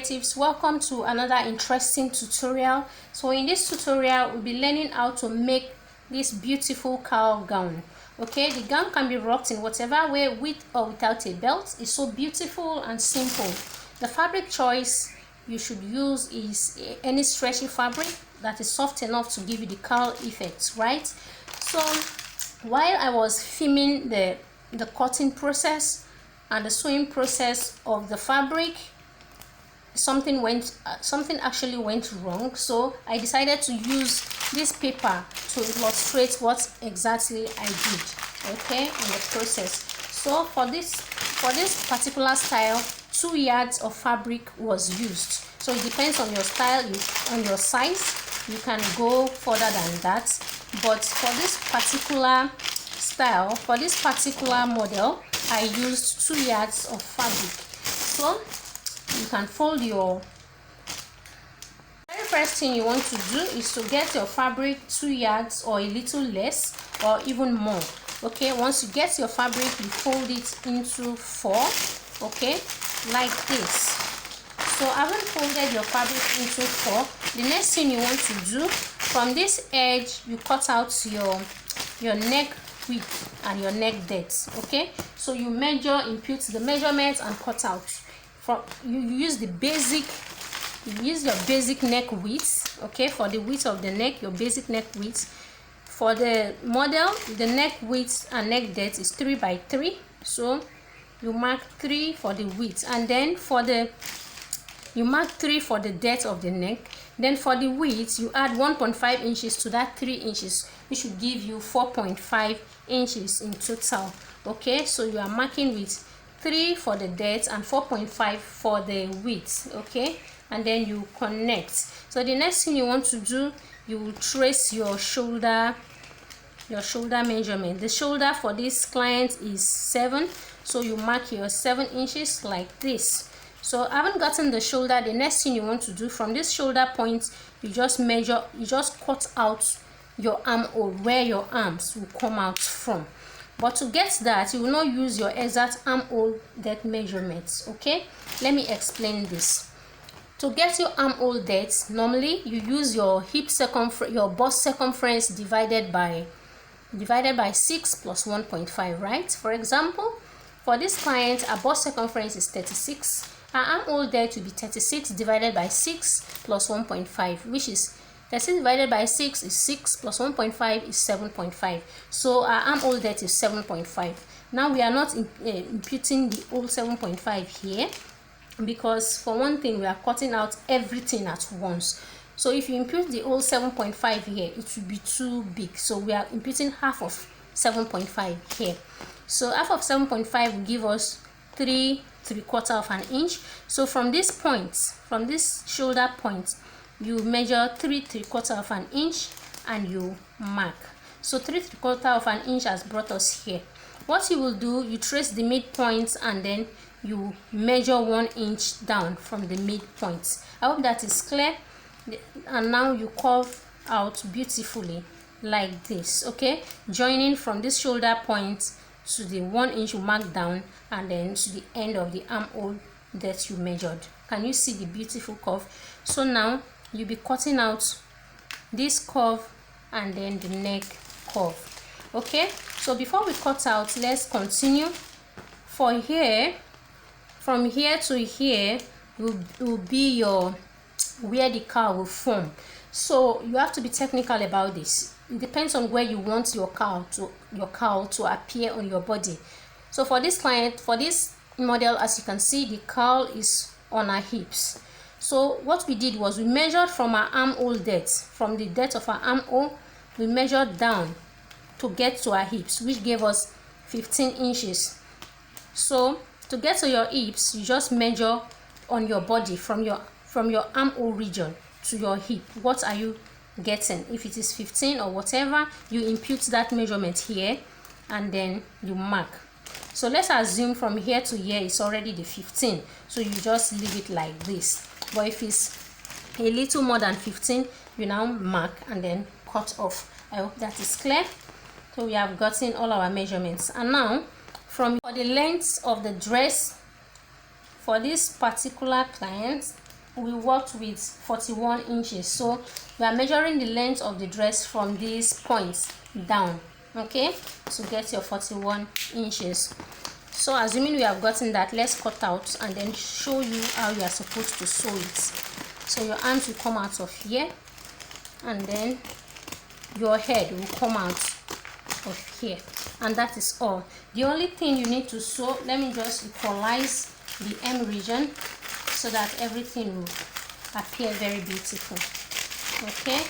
creatives, welcome to another interesting tutorial. So in this tutorial we'll be learning how to make this beautiful cowl gown. Okay, the gown can be rocked in whatever way, with or without a belt. It's so beautiful and simple. The fabric choice you should use is any stretchy fabric that is soft enough to give you the cowl effect, right? So while I was filming the cutting process and the sewing process of the fabric, something actually went wrong. So I decided to use this paper to illustrate what exactly I did, okay, in the process. So for this particular style, 2 yards of fabric was used. So it depends on your style, on your size. You can go further than that, but for this particular style, for this particular model, I used 2 yards of fabric. So you can fold your very first thing you want to do is to get your fabric 2 yards or a little less or even more. Okay, once you get your fabric, you fold it into 4, okay, like this. So having folded your fabric into 4, the next thing you want to do, from this edge you cut out your neck width and your neck depth. Okay, so you measure, impute the measurements and cut out. From you use your basic neck width, okay, for the width of the neck, your basic neck width. For the model, the neck width and neck depth is 3 by 3, so you mark 3 for the width, and then you mark 3 for the depth of the neck. Then for the width, you add 1.5 inches to that 3 inches, which will give you 4.5 inches in total. Okay, so you are marking with 3 for the depth and 4.5 for the width. Okay, and then you connect. So the next thing you want to do, you will trace your shoulder measurement. The shoulder for this client is 7, so you mark your 7 inches like this. So having gotten the shoulder, the next thing you want to do, from this shoulder point, you just measure, you just cut out your armhole where your arms will come out from. But to get that, you will not use your exact armhole depth measurements. Okay, let me explain this. To get your armhole depth, normally you use your hip circumference, your bust circumference divided by 6 plus 1.5, right? For example, for this client, our bust circumference is 36. Our armhole depth will be 36 divided by 6 plus 1.5, which is 36 divided by 6 is 6 plus 1.5 is 7.5. So our armhole depth is 7.5. Now we are not imputing the whole 7.5 here, because for one thing, we are cutting out everything at once. So if you impute the whole 7.5 here, it will be too big. So we are imputing half of 7.5 here. So half of 7.5 will give us 3/3/4 of an inch. So from this point, from this shoulder point, you measure 3/3/4 of an inch and you mark. So 3/3/4 of an inch has brought us here. What you will do, you trace the midpoint and then you measure 1 inch down from the midpoint. I hope that is clear. And now you curve out beautifully like this. Okay, joining from this shoulder point to the 1 inch you mark down, and then to the end of the armhole that you measured. Can you see the beautiful curve? So now you'll be cutting out this curve and then the neck curve. Okay, so before we cut out, let's continue. For here, from here to here will be your where the cowl will form. So you have to be technical about this. It depends on where you want your cowl to appear on your body. So for this client, for this model, as you can see, the cowl is on her hips. So what we did was we measured from our armhole depth, from the depth of our armhole, we measured down to get to our hips, which gave us 15 inches. So to get to your hips, you just measure on your body from your armhole region to your hip. What are you getting? If it is 15 or whatever, you impute that measurement here and then you mark. So let's assume from here to here is already the 15, so you just leave it like this. But if it's a little more than 15, you now mark and then cut off. I hope that is clear. So we have gotten all our measurements, and now for the length of the dress for this particular client, we worked with 41 inches, so we are measuring the length of the dress from these points down, okay, to get your 41 inches. So assuming we have gotten that, let's cut out and then show you how you are supposed to sew it. So your arms will come out of here, and then your head will come out of here, and that is all. The only thing you need to sew, let me just equalize the hem region so that everything will appear very beautiful. Okay,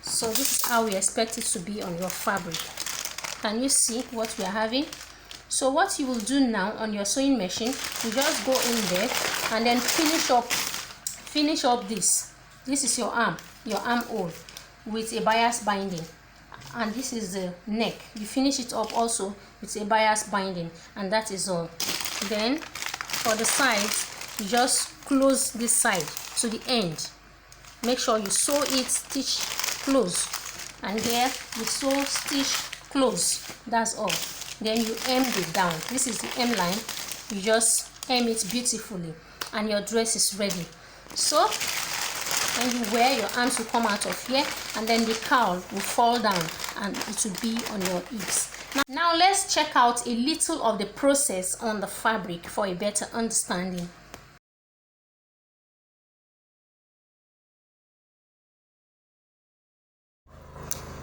so this is how we expect it to be on your fabric. Can you see what we are having? So what you will do now on your sewing machine, you just go in there and then finish up this is your armhole with a bias binding, and this is the neck. You finish it up also with a bias binding, and that is all. Then for the sides, you just close this side to the end. Make sure you sew it, stitch close, and here you sew, stitch close. That's all. Then you hem it down. This is the hem line. You just hem it beautifully, and your dress is ready. So when you wear, your arms will come out of here, and then the cowl will fall down and it will be on your hips. Now let's check out a little of the process on the fabric for a better understanding.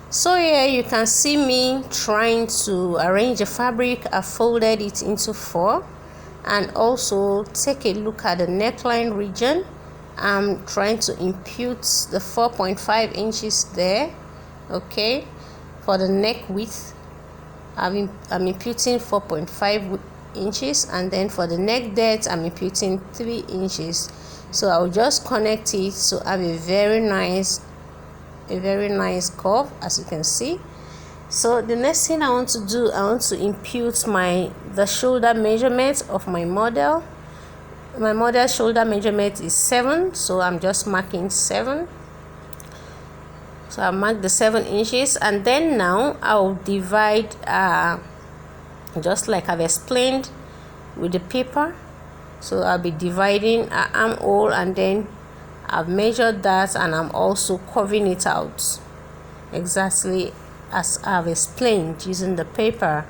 So here you can see me trying to arrange the fabric. I folded it into 4, and also take a look at the neckline region. I'm trying to impute the 4.5 inches there. Okay, for the neck width, I'm imputing 4.5 inches, and then for the neck depth, I'm imputing 3 inches. So I'll just connect it to have a very nice curve, as you can see. So the next thing I want to do, I want to impute the shoulder measurement of my model. My model's shoulder measurement is 7, so I'm just marking 7. So I mark the 7 inches, and then now I'll divide just like I've explained with the paper. So I'll be dividing an armhole, and then I've measured that, and I'm also curving it out exactly as I've explained using the paper.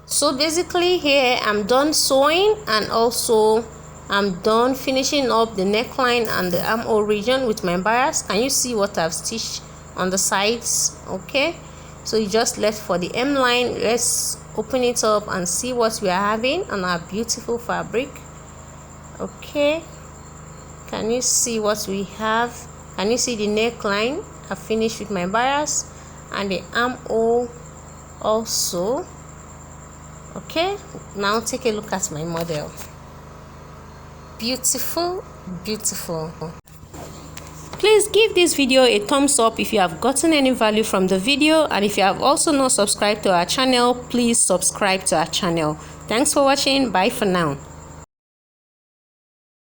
So basically here I'm done sewing, and also I'm done finishing up the neckline and the armhole region with my bias. Can you see what I've stitched on the sides? Okay, so you just left for the hem line. Let's open it up and see what we are having on our beautiful fabric. Okay, can you see what we have? Can you see the neckline? I finished with my bias, and the armhole also. Okay, now take a look at my model. Beautiful, beautiful. Please give this video a thumbs up if you have gotten any value from the video, and if you have also not subscribed to our channel, please subscribe to our channel. Thanks for watching. Bye for now.